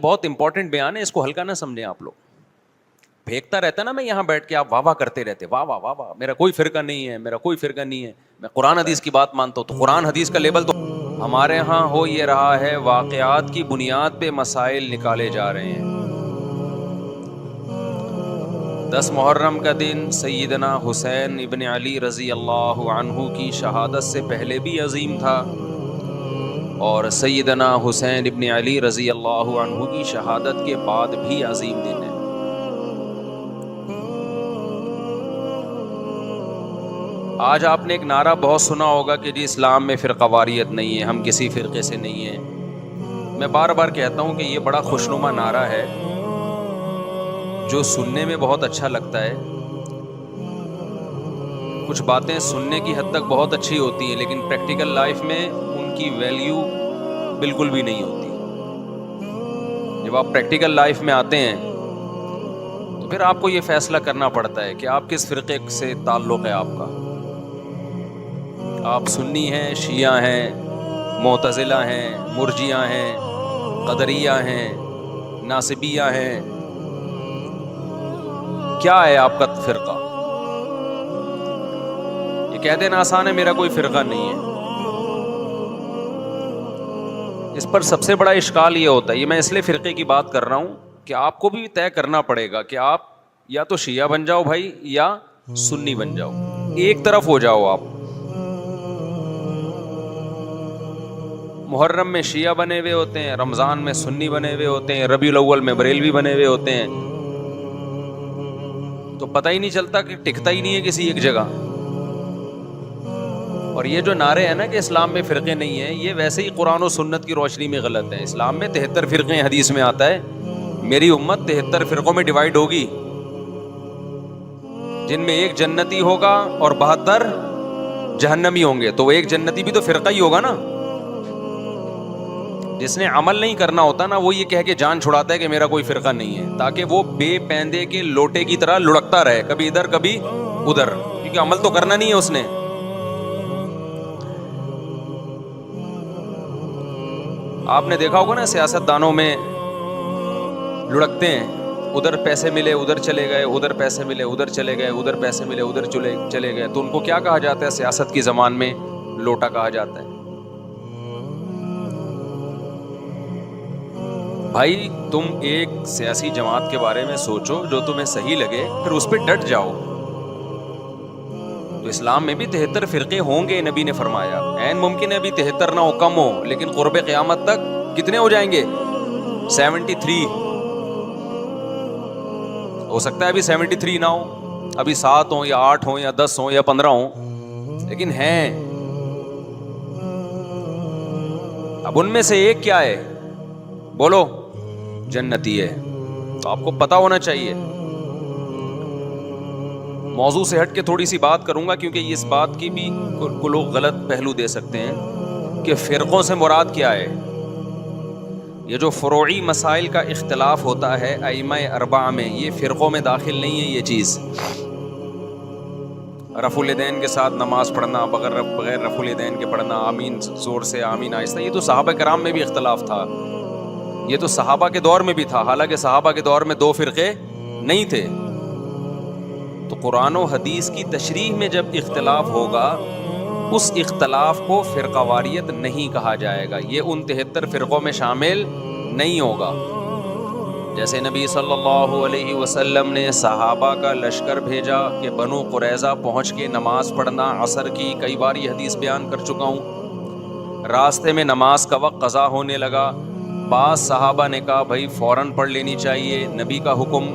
بہت امپورٹنٹ بیان ہے, اس کو ہلکا نہ سمجھیں آپ لوگ. پھینکتا رہتا نا میں یہاں بیٹھ کے, آپ واہ واہ کرتے رہتے, واہ واہ واہ واہ, میرا کوئی فرقہ نہیں ہے, میرا کوئی فرقہ نہیں ہے, میں قرآن حدیث کی بات مانتا ہوں. تو قرآن حدیث کا لیبل تو ہمارے ہاں ہو یہ رہا ہے, واقعات کی بنیاد پہ مسائل نکالے جا رہے ہیں. 10 محرم کا دن سیدنا حسین ابن علی رضی اللہ عنہ کی شہادت سے پہلے بھی عظیم تھا, اور سیدنا حسین ابن علی رضی اللہ عنہ کی شہادت کے بعد بھی عظیم دن ہے. آج آپ نے ایک نعرہ بہت سنا ہوگا کہ جی اسلام میں فرقہ واریت نہیں ہے, ہم کسی فرقے سے نہیں ہیں. میں بار بار کہتا ہوں کہ یہ بڑا خوشنما نعرہ ہے, جو سننے میں بہت اچھا لگتا ہے. کچھ باتیں سننے کی حد تک بہت اچھی ہوتی ہیں, لیکن پریکٹیکل لائف میں ان کی ویلیو بالکل بھی نہیں ہوتی. جب آپ پریکٹیکل لائف میں آتے ہیں تو پھر آپ کو یہ فیصلہ کرنا پڑتا ہے کہ آپ کس فرقے سے تعلق ہے آپ کا. آپ سنی ہیں, شیعہ ہیں, معتزلہ ہیں, مرجیہ ہیں, قدریہ ہیں, ناصبیہ ہیں, کیا ہے آپ کا فرقہ؟ یہ کہہ دینا آسان ہے, میرا کوئی فرقہ نہیں ہے. اس پر سب سے بڑا اشکال یہ ہوتا ہے, یہ میں اس لیے فرقے کی بات کر رہا ہوں کہ آپ کو بھی طے کرنا پڑے گا کہ آپ یا تو شیعہ بن جاؤ بھائی, یا سنی بن جاؤ, ایک طرف ہو جاؤ آپ. محرم میں شیعہ بنے ہوئے ہوتے ہیں, رمضان میں سنی بنے ہوئے ہوتے ہیں, ربیع الاول میں بریلوی بنے ہوئے ہوتے ہیں, تو پتہ ہی نہیں چلتا کہ ٹکتا ہی نہیں ہے کسی ایک جگہ. اور یہ جو نعرے ہیں نا کہ اسلام میں فرقے نہیں ہیں, یہ ویسے ہی قرآن و سنت کی روشنی میں غلط ہے. اسلام میں 73 فرقے, حدیث میں آتا ہے میری امت 73 فرقوں میں ڈیوائیڈ ہوگی, جن میں ایک جنتی ہوگا اور 72 جہنمی ہوں گے. تو وہ ایک جنتی بھی تو فرقہ ہی ہوگا نا. جس نے عمل نہیں کرنا ہوتا نا, وہ یہ کہہ کے جان چھڑاتا ہے کہ میرا کوئی فرقہ نہیں ہے, تاکہ وہ بے پیندے کے لوٹے کی طرح لڑکتا رہے, کبھی ادھر کبھی ادھر, کیونکہ عمل تو کرنا نہیں ہے اس نے. آپ نے دیکھا ہوگا نا سیاست دانوں میں لڑکتے ہیں, ادھر پیسے ملے ادھر چلے گئے, ادھر پیسے ملے ادھر چلے گئے, ادھر پیسے ملے ادھر چلے گئے. تو ان کو کیا کہا جاتا ہے سیاست کی زبان میں؟ لوٹا کہا جاتا ہے. بھائی تم ایک سیاسی جماعت کے بارے میں سوچو جو تمہیں صحیح لگے, پھر اس پہ ڈٹ جاؤ. تو اسلام میں بھی 73 فرقے ہوں گے, نبی نے فرمایا. عین ممکن ہے ابھی 73 نہ ہو, کم ہو, لیکن قرب قیامت تک کتنے ہو جائیں گے؟ 73. ہو سکتا ہے ابھی 73 نہ ہو, ابھی 7 ہوں یا 8 ہوں یا 10 ہوں یا 15 ہوں, لیکن ہیں. اب ان میں سے ایک کیا ہے؟ بولو. جنتی ہے. تو آپ کو پتا ہونا چاہیے. موضوع سے ہٹ کے تھوڑی سی بات کروں گا, کیونکہ اس بات کی بھی کو لوگ غلط پہلو دے سکتے ہیں کہ فرقوں سے مراد کیا ہے. یہ جو فروعی مسائل کا اختلاف ہوتا ہے ائمہ اربعہ میں, یہ فرقوں میں داخل نہیں ہے. یہ چیز رفع الیدین کے ساتھ نماز پڑھنا, بغیر رفع الیدین کے پڑھنا, آمین زور سے, آمین آہستہ, یہ تو صحابہ کرام میں بھی اختلاف تھا. یہ تو صحابہ کے دور میں بھی تھا, حالانکہ صحابہ کے دور میں 2 فرقے نہیں تھے. تو قرآن و حدیث کی تشریح میں جب اختلاف ہوگا, اس اختلاف کو فرقہ واریت نہیں کہا جائے گا. یہ ان 73 فرقوں میں شامل نہیں ہوگا. جیسے نبی صلی اللہ علیہ وسلم نے صحابہ کا لشکر بھیجا کہ بنو قریظہ پہنچ کے نماز پڑھنا عصر کی, کئی بار یہ حدیث بیان کر چکا ہوں. راستے میں نماز کا وقت قضا ہونے لگا. بعض صحابہ نے کہا بھائی فوراً پڑھ لینی چاہیے, نبی کا حکم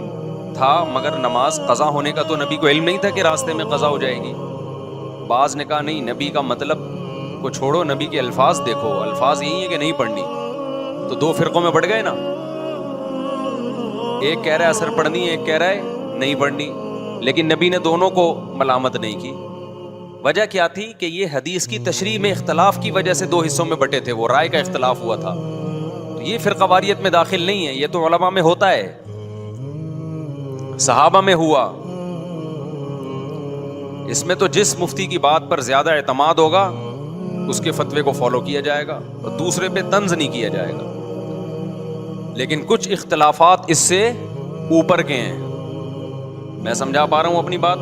تھا, مگر نماز قضا ہونے کا تو نبی کو علم نہیں تھا کہ راستے میں قضا ہو جائے گی. بعض نے کہا نہیں, نبی کا مطلب کو چھوڑو, نبی کے الفاظ دیکھو, الفاظ یہی ہے کہ نہیں پڑھنی. تو 2 فرقوں میں بڑھ گئے نا. ایک کہہ رہا ہے اثر پڑھنی ہے, ایک کہہ رہا ہے نہیں پڑھنی, لیکن نبی نے دونوں کو ملامت نہیں کی. وجہ کیا تھی کہ یہ حدیث کی تشریح میں اختلاف کی وجہ سے 2 حصوں میں بٹے تھے, وہ رائے کا اختلاف ہوا تھا. تو یہ فرقہ واریت میں داخل نہیں ہے. یہ تو علماء میں ہوتا ہے, صحابہ میں ہوا. اس میں تو جس مفتی کی بات پر زیادہ اعتماد ہوگا اس کے فتوے کو فالو کیا جائے گا, اور دوسرے پہ طنز نہیں کیا جائے گا. لیکن کچھ اختلافات اس سے اوپر کے ہیں. میں سمجھا پا رہا ہوں اپنی بات؟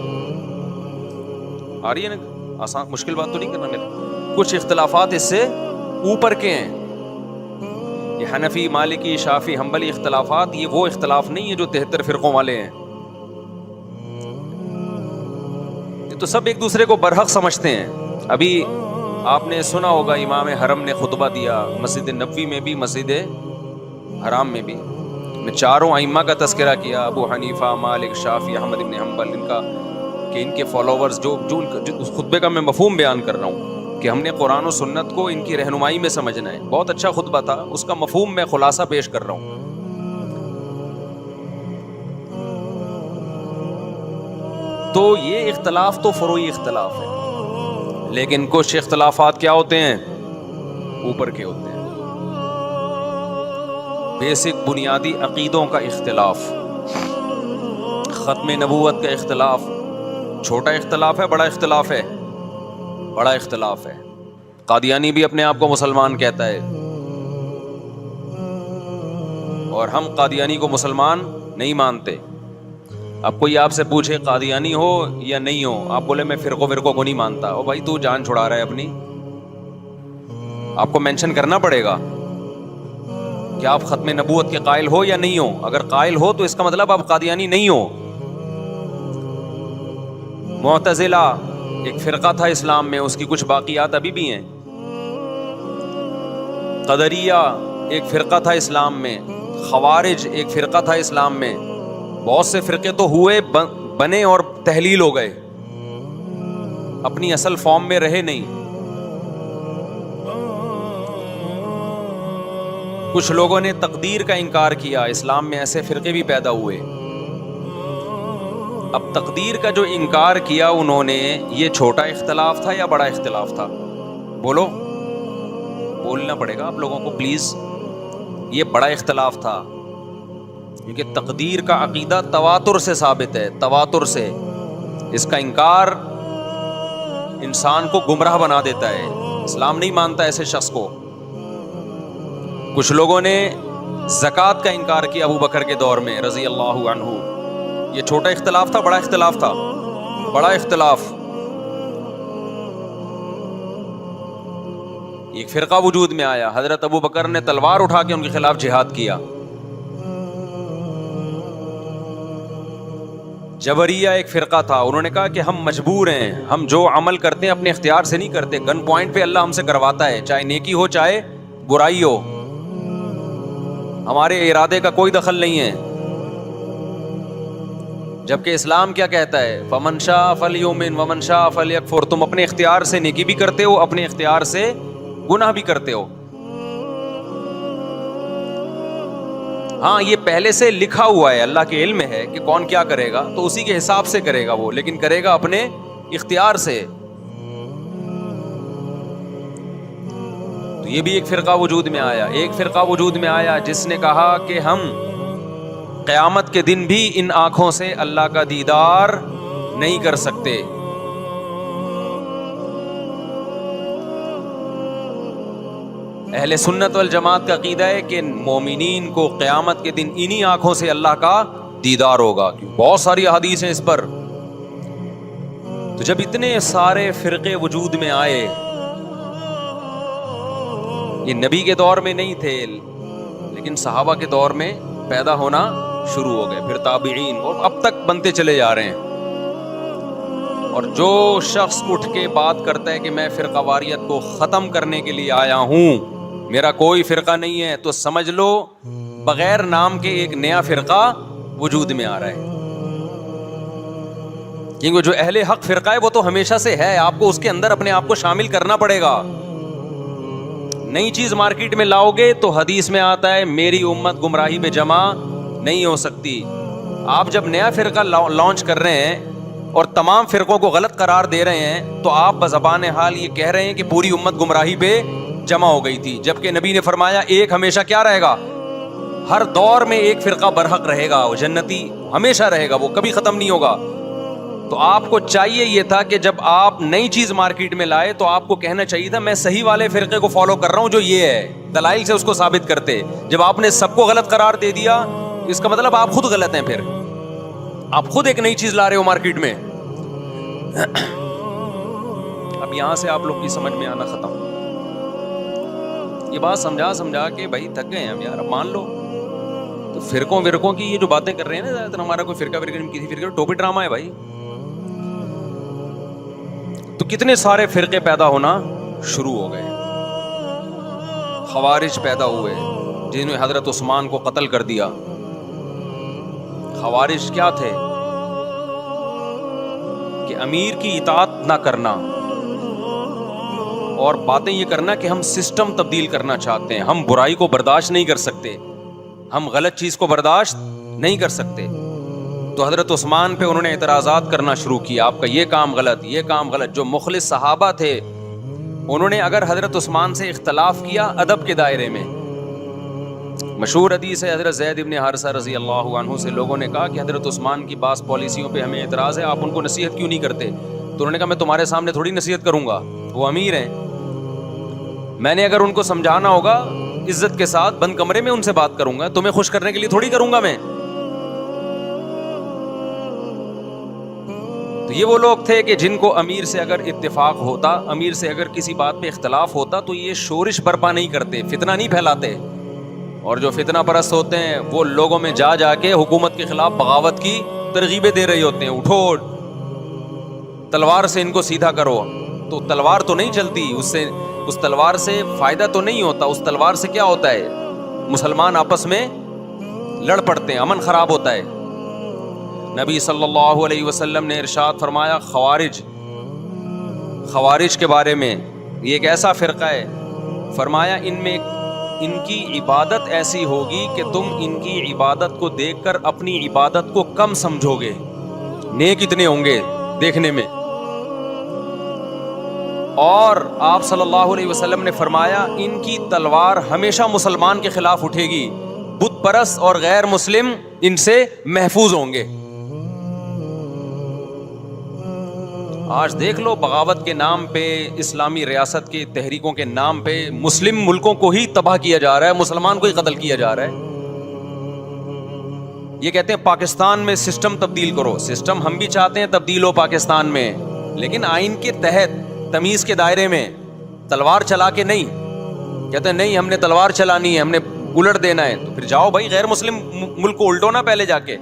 آ رہی ہے نا؟ آسان مشکل بات تو نہیں کرنا میرے. کچھ اختلافات اس سے اوپر کے ہیں. یہ حنفی، مالکی، شافعی، حنبلی اختلافات یہ وہ اختلاف نہیں ہے جو 73 فرقوں والے ہیں. یہ تو سب ایک دوسرے کو برحق سمجھتے ہیں. ابھی آپ نے سنا ہوگا امام حرم نے خطبہ دیا مسجد نبوی میں بھی، مسجد حرام میں بھی. میں چاروں ائمہ کا تذکرہ کیا، ابو حنیفہ، مالک، شافعی، احمد بن حنبل، ان کا کہ ان کے فالوورز جو اس خطبے کا میں مفہوم بیان کر رہا ہوں کہ ہم نے قرآن و سنت کو ان کی رہنمائی میں سمجھنا ہے. بہت اچھا خطبہ تھا، اس کا مفہوم میں خلاصہ پیش کر رہا ہوں. تو یہ اختلاف تو فروعی اختلاف ہے، لیکن کچھ اختلافات کیا ہوتے ہیں؟ اوپر کے ہوتے ہیں. بیسک بنیادی عقیدوں کا اختلاف، ختم نبوت کا اختلاف. چھوٹا اختلاف ہے، بڑا اختلاف ہے؟ بڑا اختلاف ہے. قادیانی بھی اپنے آپ کو مسلمان کہتا ہے اور ہم قادیانی کو مسلمان نہیں مانتے. اب کوئی آپ سے پوچھے قادیانی ہو یا نہیں ہو، آپ بولے میں فرقوں کو نہیں مانتا. او بھائی تو جان چھڑا رہا ہے اپنی. آپ کو مینشن کرنا پڑے گا کہ آپ ختم نبوت کے قائل ہو یا نہیں ہو. اگر قائل ہو تو اس کا مطلب آپ قادیانی نہیں ہو. معتزلہ ایک فرقہ تھا اسلام میں، اس کی کچھ باقیات ابھی بھی ہیں. قدریہ ایک فرقہ تھا اسلام میں. خوارج ایک فرقہ تھا اسلام میں. بہت سے فرقے تو ہوئے، بنے اور تحلیل ہو گئے، اپنی اصل فارم میں رہے نہیں. کچھ لوگوں نے تقدیر کا انکار کیا، اسلام میں ایسے فرقے بھی پیدا ہوئے. اب تقدیر کا جو انکار کیا انہوں نے، یہ چھوٹا اختلاف تھا یا بڑا اختلاف تھا؟ بولو، بولنا پڑے گا آپ لوگوں کو پلیز. یہ بڑا اختلاف تھا، کیونکہ تقدیر کا عقیدہ تواتر سے ثابت ہے. تواتر سے اس کا انکار انسان کو گمراہ بنا دیتا ہے. اسلام نہیں مانتا ایسے شخص کو. کچھ لوگوں نے زکوٰۃ کا انکار کیا ابو بکر کے دور میں رضی اللہ عنہ. یہ چھوٹا اختلاف تھا، بڑا اختلاف تھا؟ بڑا اختلاف. ایک فرقہ وجود میں آیا، حضرت ابو بکر نے تلوار اٹھا کے ان کے خلاف جہاد کیا. جبریہ ایک فرقہ تھا، انہوں نے کہا کہ ہم مجبور ہیں، ہم جو عمل کرتے ہیں اپنے اختیار سے نہیں کرتے، گن پوائنٹ پہ اللہ ہم سے کرواتا ہے، چاہے نیکی ہو چاہے برائی ہو، ہمارے ارادے کا کوئی دخل نہیں ہے. جبکہ اسلام کیا کہتا ہے؟ فمن شاء فلیؤمن ومن شاء فلیکفر. تم اپنے اختیار سے نیکی بھی کرتے ہو، اپنے اختیار سے گناہ بھی کرتے ہو. ہاں یہ پہلے سے لکھا ہوا ہے، اللہ کے علم میں ہے کہ کون کیا کرے گا، تو اسی کے حساب سے کرے گا وہ، لیکن کرے گا اپنے اختیار سے. تو یہ بھی ایک فرقہ وجود میں آیا. ایک فرقہ وجود میں آیا جس نے کہا کہ ہم قیامت کے دن بھی ان آنکھوں سے اللہ کا دیدار نہیں کر سکتے. اہل سنت والجماعت کا عقیدہ ہے کہ مومنین کو قیامت کے دن انہی آنکھوں سے اللہ کا دیدار ہوگا. بہت ساری احادیث ہیں اس پر. تو جب اتنے سارے فرقے وجود میں آئے، یہ نبی کے دور میں نہیں تھے لیکن صحابہ کے دور میں پیدا ہونا شروع ہو گئے، پھر تابعین، اور اب تک بنتے چلے جا رہے ہیں. اور جو شخص اٹھ کے بات کرتا ہے کہ میں فرقہ واریت کو ختم کرنے کے لیے آیا ہوں، میرا کوئی فرقہ نہیں ہے، تو سمجھ لو بغیر نام کے ایک نیا فرقہ وجود میں آ رہا ہے. کیونکہ جو اہل حق فرقہ ہے وہ تو ہمیشہ سے ہے، آپ کو اس کے اندر اپنے آپ کو شامل کرنا پڑے گا. نئی چیز مارکیٹ میں لاؤ گے تو حدیث میں آتا ہے میری امت گمراہی میں جمع نہیں ہو سکتی. آپ جب نیا فرقہ لانچ کر رہے ہیں اور تمام فرقوں کو غلط قرار دے رہے ہیں، تو آپ بزبان حال یہ کہہ رہے ہیں کہ پوری امت گمراہی پہ جمع ہو گئی تھی. جبکہ نبی نے فرمایا ایک ہمیشہ کیا رہے گا؟ ہر دور میں ایک فرقہ برحق رہے گا، وہ جنتی ہمیشہ رہے گا، وہ کبھی ختم نہیں ہوگا. تو آپ کو چاہیے یہ تھا کہ جب آپ نئی چیز مارکیٹ میں لائے تو آپ کو کہنا چاہیے تھا میں صحیح والے فرقے کو فالو کر رہا ہوں جو یہ ہے, دلائل سے اس کو ثابت کرتے. جب آپ نے سب کو غلط قرار دے دیا اس کا مطلب آپ خود غلط ہیں. پھر آپ خود ایک نئی چیز لا رہے ہو مارکیٹ میں. اب یہاں سے آپ لوگ کی سمجھ میں آنا ختم. یہ بات سمجھا کے بھائی تھک گئے ہیں اب یار, اب مان لو. تو فرقوں کی یہ جو باتیں کر رہے ہیں نا, زیادہ تر ہمارا کوئی فرقہ کسی فرقے ٹوپی ڈرامہ ہے بھائی. تو کتنے سارے فرقے پیدا ہونا شروع ہو گئے. خوارج پیدا ہوئے جنہوں نے حضرت عثمان کو قتل کر دیا. خوارج کیا تھے کہ امیر کی اطاعت نہ کرنا اور باتیں یہ کرنا کہ ہم سسٹم تبدیل کرنا چاہتے ہیں, ہم برائی کو برداشت نہیں کر سکتے, ہم غلط چیز کو برداشت نہیں کر سکتے. تو حضرت عثمان پہ انہوں نے اعتراضات کرنا شروع کیا, آپ کا یہ کام غلط, یہ کام غلط. جو مخلص صحابہ تھے انہوں نے اگر حضرت عثمان سے اختلاف کیا ادب کے دائرے میں, مشہور حدیث ہے حضرت زید ابن حارثہ رضی اللہ عنہ سے لوگوں نے کہا کہ حضرت عثمان کی بعض پالیسیوں پہ ہمیں اعتراض ہے, آپ ان کو نصیحت کیوں نہیں کرتے؟ تو انہوں نے کہا میں تمہارے سامنے تھوڑی نصیحت کروں گا, وہ امیر ہیں, میں نے اگر ان کو سمجھانا ہوگا عزت کے ساتھ بند کمرے میں ان سے بات کروں گا, تمہیں خوش کرنے کے لیے تھوڑی کروں گا میں. تو یہ وہ لوگ تھے کہ جن کو امیر سے اگر اتفاق ہوتا, امیر سے اگر کسی بات پہ اختلاف ہوتا تو یہ شورش برپا نہیں کرتے, فتنہ نہیں پھیلاتے. اور جو فتنہ پرست ہوتے ہیں وہ لوگوں میں جا جا کے حکومت کے خلاف بغاوت کی ترغیبیں دے رہے ہوتے ہیں, اٹھو تلوار سے ان کو سیدھا کرو. تو تلوار تو نہیں چلتی, اس تلوار سے فائدہ تو نہیں ہوتا. اس تلوار سے کیا ہوتا ہے, مسلمان آپس میں لڑ پڑتے ہیں, امن خراب ہوتا ہے. نبی صلی اللہ علیہ وسلم نے ارشاد فرمایا خوارج کے بارے میں, یہ ایک ایسا فرقہ ہے, فرمایا ان کی عبادت ایسی ہوگی کہ تم ان کی عبادت کو دیکھ کر اپنی عبادت کو کم سمجھو گے, نیک اتنے ہوں گے دیکھنے میں. اور آپ صلی اللہ علیہ وسلم نے فرمایا ان کی تلوار ہمیشہ مسلمان کے خلاف اٹھے گی, بت پرست اور غیر مسلم ان سے محفوظ ہوں گے. آج دیکھ لو بغاوت کے نام پہ, اسلامی ریاست کی تحریکوں کے نام پہ مسلم ملکوں کو ہی تباہ کیا جا رہا ہے, مسلمان کو ہی قتل کیا جا رہا ہے. یہ کہتے ہیں پاکستان میں سسٹم تبدیل کرو, سسٹم ہم بھی چاہتے ہیں تبدیل ہو پاکستان میں, لیکن آئین کے تحت تمیز کے دائرے میں, تلوار چلا کے نہیں. کہتے ہیں نہیں ہم نے تلوار چلانی ہے, ہم نے الٹ دینا ہے. تو پھر جاؤ بھائی غیر مسلم ملک کو الٹو نا پہلے جا کے,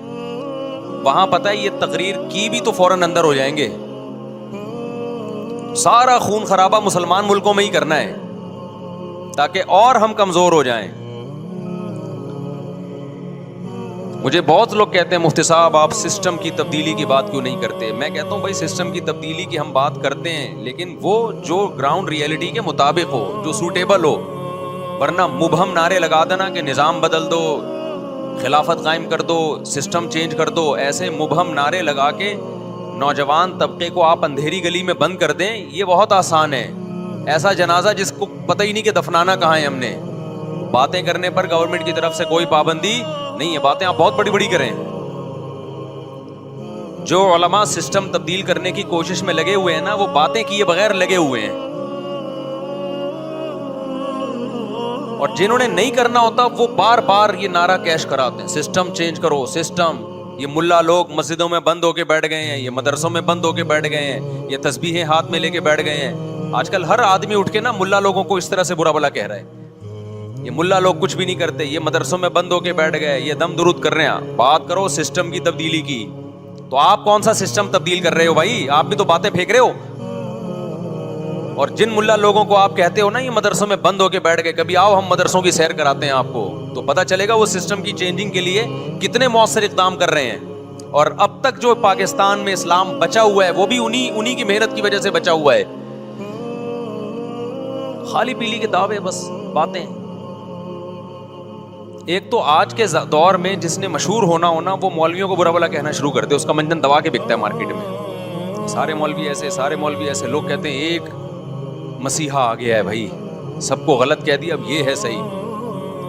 وہاں پتہ ہے یہ تقریر کی بھی تو فوراً اندر ہو جائیں گے. سارا خون خرابہ مسلمان ملکوں میں ہی کرنا ہے تاکہ اور ہم کمزور ہو جائیں. مجھے بہت لوگ کہتے ہیں مفتی صاحب آپ سسٹم کی تبدیلی کی بات کیوں نہیں کرتے. میں کہتا ہوں بھائی سسٹم کی تبدیلی کی ہم بات کرتے ہیں, لیکن وہ جو گراؤنڈ ریئلٹی کے مطابق ہو, جو سوٹیبل ہو. ورنہ مبہم نعرے لگا دینا کہ نظام بدل دو, خلافت قائم کر دو, سسٹم چینج کر دو, ایسے مبہم نعرے لگا کے نوجوان طبقے کو آپ اندھیری گلی میں بند کر دیں, یہ بہت آسان ہے. ایسا جنازہ جس کو پتہ ہی نہیں کہ دفنانا کہاں ہے ہم نے. باتیں کرنے پر گورنمنٹ کی طرف سے کوئی پابندی نہیں ہے, باتیں آپ بہت بڑی بڑی کریں. جو علماء سسٹم تبدیل کرنے کی کوشش میں لگے ہوئے ہیں نا, وہ باتیں کیے بغیر لگے ہوئے ہیں. اور جنہوں نے نہیں کرنا ہوتا وہ بار بار یہ نعرہ کیش کراتے ہیں سسٹم چینج کرو, سسٹم. یہ ملا لوگ مسجدوں میں بند ہو کے بیٹھ گئے ہیں, یہ مدرسوں میں بند ہو کے بیٹھ گئے ہیں, یہ تسبیحیں ہاتھ میں لے کے بیٹھ گئے ہیں. آج کل ہر آدمی اٹھ کے نا ملا لوگوں کو اس طرح سے برا بھلا کہہ رہا ہے, یہ ملا لوگ کچھ بھی نہیں کرتے, یہ مدرسوں میں بند ہو کے بیٹھ گئے, یہ دم درود کر رہے ہیں. بات کرو سسٹم کی تبدیلی کی. تو آپ کون سا سسٹم تبدیل کر رہے ہو بھائی, آپ بھی تو باتیں پھینک رہے ہو. اور جن ملا لوگوں کو آپ کہتے ہو نا یہ مدرسوں میں بند ہو کے بیٹھ گئے, کبھی آؤ ہم مدرسوں کی سیر کراتے ہیں آپ کو, تو پتہ چلے گا وہ سسٹم کی چینجنگ کے لیے کتنے مؤثر اقدام کر رہے ہیں. اور اب تک جو پاکستان میں اسلام بچا ہوا ہے وہ بھی انہی کی محنت کی وجہ سے بچا ہوا ہے. خالی پیلی کے دعوے, بس باتیں. ایک تو آج کے دور میں جس نے مشہور ہونا وہ مولویوں کو برا بھلا کہنا شروع کر دے, اس کا منجن دبا کے بکتا ہے مارکیٹ میں. سارے مولوی ایسے, سارے مولوی ایسے. لوگ کہتے ہیں ایک مسیحا آ گیا ہے بھائی, سب کو غلط کہہ دیا, اب یہ ہے صحیح.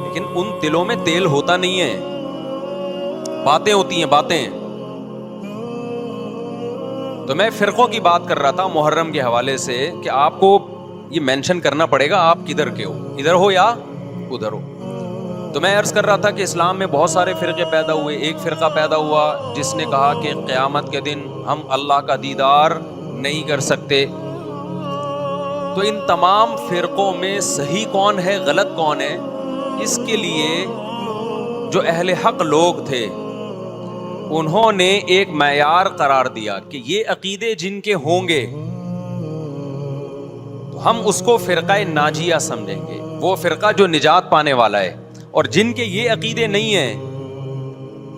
لیکن ان دلوں میں تیل ہوتا نہیں ہے, باتیں ہوتی ہیں باتیں. تو میں فرقوں کی بات کر رہا تھا محرم کے حوالے سے کہ آپ کو یہ مینشن کرنا پڑے گا آپ کدھر کے ہو, ادھر ہو یا ادھر ہو. تو میں عرض کر رہا تھا کہ اسلام میں بہت سارے فرقے پیدا ہوئے. ایک فرقہ پیدا ہوا جس نے کہا کہ قیامت کے دن ہم اللہ کا دیدار نہیں کر سکتے. تو ان تمام فرقوں میں صحیح کون ہے غلط کون ہے, اس کے لیے جو اہل حق لوگ تھے انہوں نے ایک معیار قرار دیا کہ یہ عقیدے جن کے ہوں گے تو ہم اس کو فرقہ ناجیہ سمجھیں گے, وہ فرقہ جو نجات پانے والا ہے. اور جن کے یہ عقیدے نہیں ہیں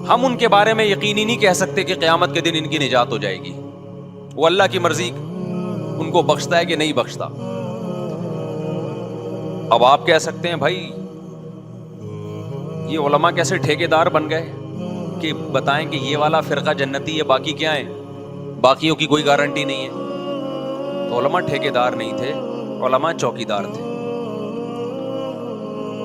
ہم ان کے بارے میں یقینی نہیں کہہ سکتے کہ قیامت کے دن ان کی نجات ہو جائے گی. وہ اللہ کی مرضی ان کو بخشتا ہے کہ نہیں بخشتا. اب آپ کہہ سکتے ہیں بھائی یہ علماء کیسے ٹھیکیدار بن گئے کہ بتائیں کہ یہ والا فرقہ جنتی ہے باقی کیا ہے, باقیوں کی کوئی گارنٹی نہیں ہے. تو علماء ٹھیکیدار نہیں تھے, علماء چوکیدار تھے.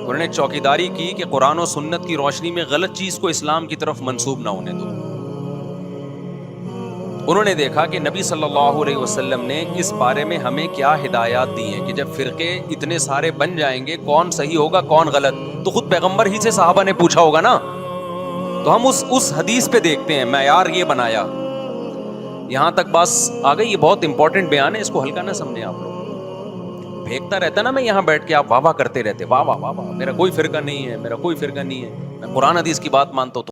انہوں نے چوکیداری کی کہ قرآن و سنت کی روشنی میں غلط چیز کو اسلام کی طرف منسوب نہ ہونے دو. انہوں نے دیکھا کہ نبی صلی اللہ علیہ وسلم نے اس بارے میں ہمیں کیا ہدایات دی ہیں کہ جب فرقے اتنے سارے بن جائیں گے کون صحیح ہوگا کون غلط, تو خود پیغمبر ہی سے صحابہ نے پوچھا ہوگا نا. تو ہم اس حدیث پہ دیکھتے ہیں معیار یہ بنایا. یہاں تک بس آ گئی, یہ بہت امپورٹنٹ بیان ہے, اس کو ہلکا نہ سمجھیں آپ لوگ. بھیگتا رہتا نا میں یہاں بیٹھ کے, آپ واہ واہ کرتے رہتے, واہ واہ واہ واہ, میرا کوئی فرقہ نہیں ہے, میرا کوئی فرقہ نہیں ہے, میں قرآن حدیث کی بات مانتا ہوں.